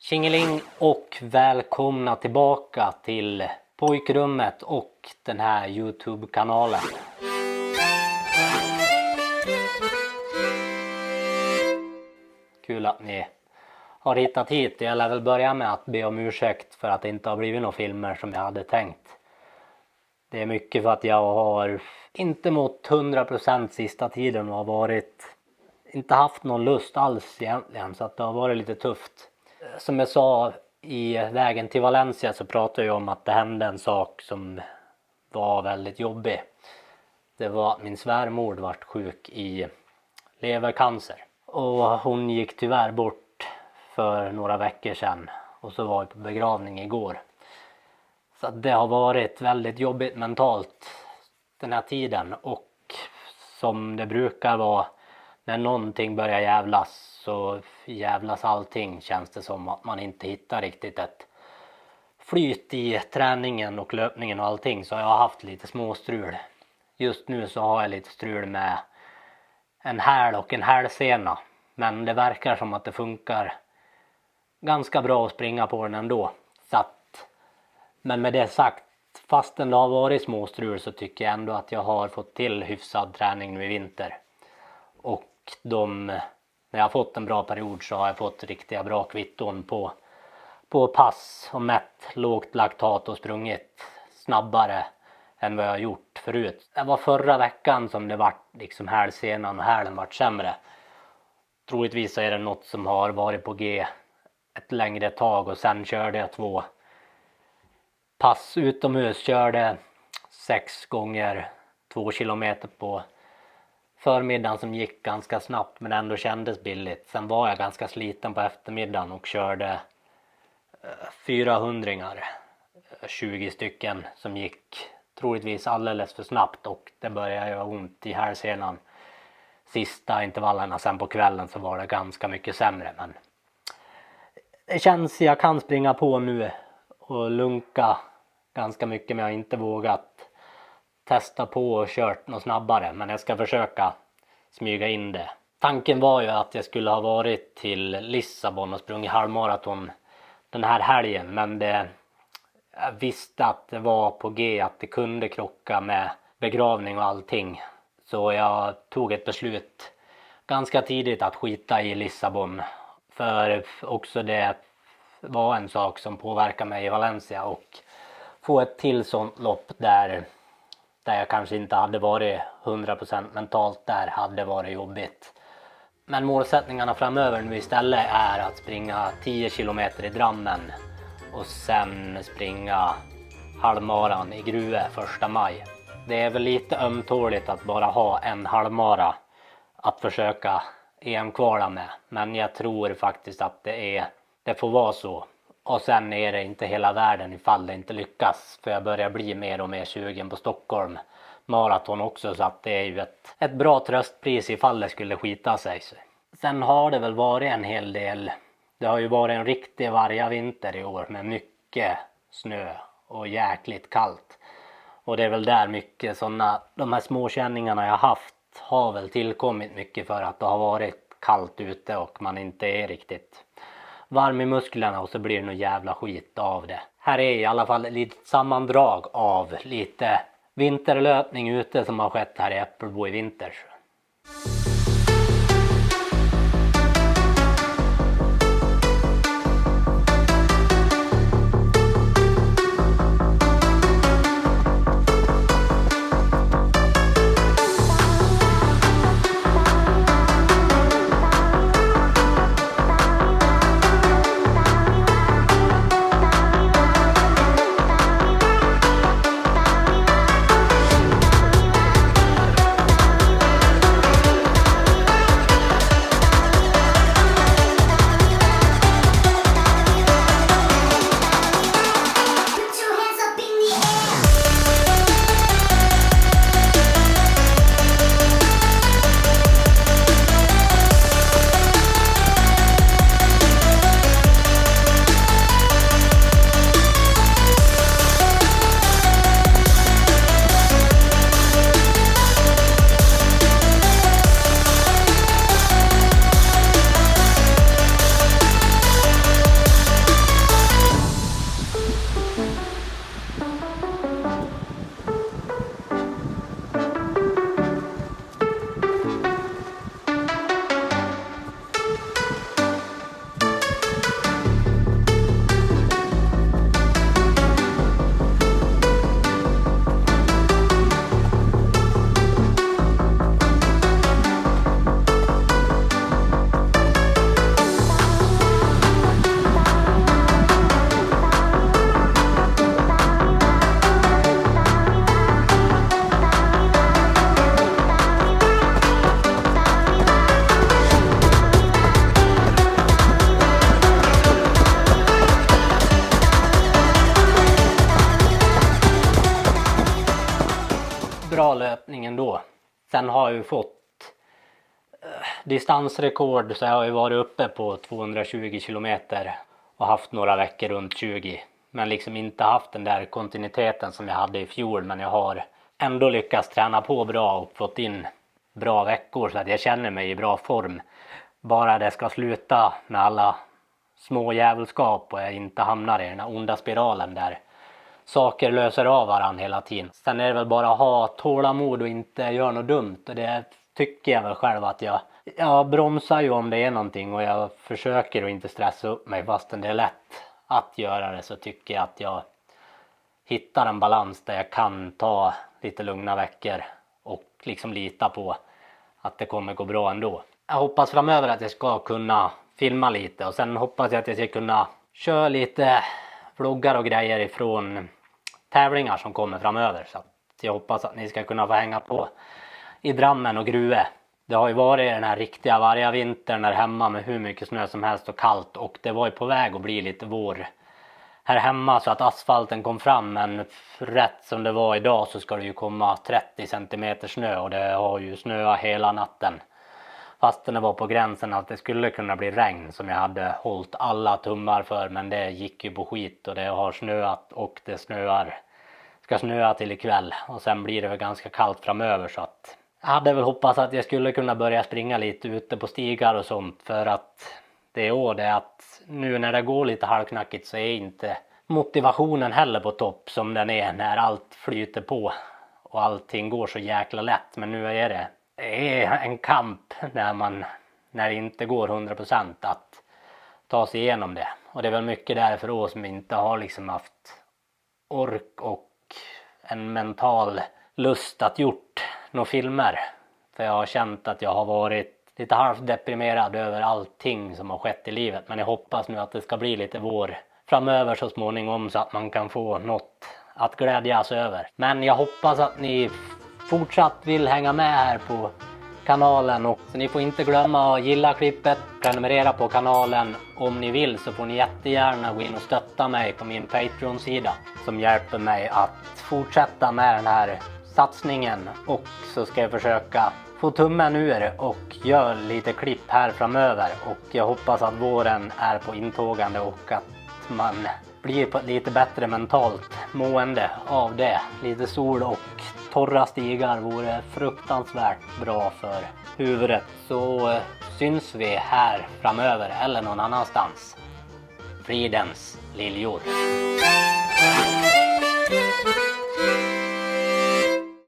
Tjingeling och välkomna tillbaka till pojkrummet och den här YouTube-kanalen. Kul att ni har hittat hit. Jag lär väl börja med att be om ursäkt för att det inte har blivit några filmer som jag hade tänkt. Det är mycket för att jag har inte mått 100% sista tiden och har inte haft någon lust alls egentligen, så att det har varit lite tufft. Som jag sa i vägen till Valencia så pratade jag om att det hände en sak som var väldigt jobbig. Det var att min svärmor vart sjuk i levercancer. Och hon gick tyvärr bort för några veckor sedan. Och så var jag på begravning igår. Så det har varit väldigt jobbigt mentalt den här tiden. Och som det brukar vara, när någonting börjar jävlas så jävlas allting, känns det som att man inte hittar riktigt ett flyt i träningen och löpningen och allting. Så jag har haft lite småstrul. Just nu så har jag lite strul med en häl och en hälsena. Men det verkar som att det funkar ganska bra att springa på den ändå. Men med det sagt, fastän det har varit småstrul så tycker jag ändå att jag har fått till hyfsad träning nu i vinter. Och när jag har fått en bra period så har jag fått riktiga bra kvitton på pass och mätt lågt laktat och sprungit snabbare än vad jag har gjort förut. Det var förra veckan som det var liksom hälsenan och hälen vart sämre. Troligtvis så är det något som har varit på G ett längre tag, och sen körde jag 2 pass utomhus. Körde 6 gånger 2 kilometer på förmiddagen som gick ganska snabbt men ändå kändes billigt. Sen var jag ganska sliten på eftermiddagen och körde 400-ringar, 20 stycken, som gick troligtvis alldeles för snabbt, och det började göra ont i hälsenan sista intervallerna. Sen på kvällen så var det ganska mycket sämre, men det känns, jag kan springa på nu och lunka ganska mycket, men jag har inte vågat testa på och kört något snabbare, men jag ska försöka smyga in det. Tanken var ju att jag skulle ha varit till Lissabon och sprungit halvmaraton den här helgen, men jag visste att det var på G att det kunde krocka med begravning och allting. Så jag tog ett beslut ganska tidigt att skita i Lissabon, för också det var en sak som påverkar mig i Valencia, och få ett till sånt lopp där jag kanske inte hade varit 100% mentalt där hade varit jobbigt. Men målsättningarna framöver nu istället är att springa 10 kilometer i Drammen och sen springa halvmaran i Grue 1 maj. Det är väl lite ömtåligt att bara ha en halvmara att försöka EM-kvala med, men jag tror faktiskt att det får vara så. Och sen är det inte hela världen ifall det inte lyckas, för jag börjar bli mer och mer sugen på Stockholm maraton också, så att det är ju ett bra tröstpris ifall det skulle skita sig. Sen har det väl varit en hel del, det har ju varit en riktig vargavinter i år med mycket snö och jäkligt kallt. Och det är väl där mycket de här småkänningarna jag haft har väl tillkommit mycket för att det har varit kallt ute och man inte är riktigt varm i musklerna, och så blir det någon jävla skit av det. Här är i alla fall ett litet sammandrag av lite vinterlöpning ute som har skett här i Äppelbo i vinter. löpningen då. Sen har jag ju fått distansrekord, så jag har ju varit uppe på 220 kilometer och haft några veckor runt 20. Men liksom inte haft den där kontinuiteten som jag hade i fjol, men jag har ändå lyckats träna på bra och fått in bra veckor så att jag känner mig i bra form. Bara det ska sluta med alla små jävelskap och jag inte hamnar i den här onda spiralen där saker löser av varandra hela tiden. Sen är det väl bara att ha tålamod och inte göra något dumt. Och det tycker jag väl själv att jag bromsar ju om det är någonting och jag försöker att inte stressa upp mig. Fastän det är lätt att göra det, så tycker jag att jag hittar en balans där jag kan ta lite lugna veckor och liksom lita på att det kommer gå bra ändå. Jag hoppas framöver att jag ska kunna filma lite och sen hoppas jag att jag ska kunna köra lite vloggar och grejer ifrån tävlingar som kommer framöver. Så att jag hoppas att ni ska kunna få hänga på i Drammen och Grue. Det har ju varit den här riktiga varje vintern där hemma med hur mycket snö som helst och kallt, och det var ju på väg att bli lite vår här hemma så att asfalten kom fram, men rätt som det var idag så ska det ju komma 30 cm snö och det har ju snöat hela natten. Fast det var på gränsen att det skulle kunna bli regn som jag hade hållit alla tummar för, men det gick ju på skit och det har snöat och det ska snöa till ikväll och sen blir det väl ganska kallt framöver, så att jag hade väl hoppats att jag skulle kunna börja springa lite ute på stigar och sånt, för att det är att nu när det går lite halvknackigt så är inte motivationen heller på topp som den är när allt flyter på och allting går så jäkla lätt. Men nu är det en kamp när det inte går 100% att ta sig igenom det. Och det är väl mycket därför oss som inte har liksom haft ork och en mental lust att gjort några filmer. För jag har känt att jag har varit lite halvt deprimerad över allting som har skett i livet. Men jag hoppas nu att det ska bli lite vår framöver så småningom så att man kan få något att glädjas över. Men jag hoppas att ni fortsatt vill hänga med här på kanalen. Och så ni får inte glömma att gilla klippet, prenumerera på kanalen. Om ni vill så får ni jättegärna gå in och stötta mig på min Patreon-sida som hjälper mig att fortsätta med den här satsningen. Och så ska jag försöka få tummen ur och göra lite klipp här framöver. Och jag hoppas att våren är på intågande och att man blir på lite bättre mentalt mående av det. Lite sol och torra stigar vore fruktansvärt bra för huvudet. Så syns vi här framöver eller någon annanstans. Fridens liljor.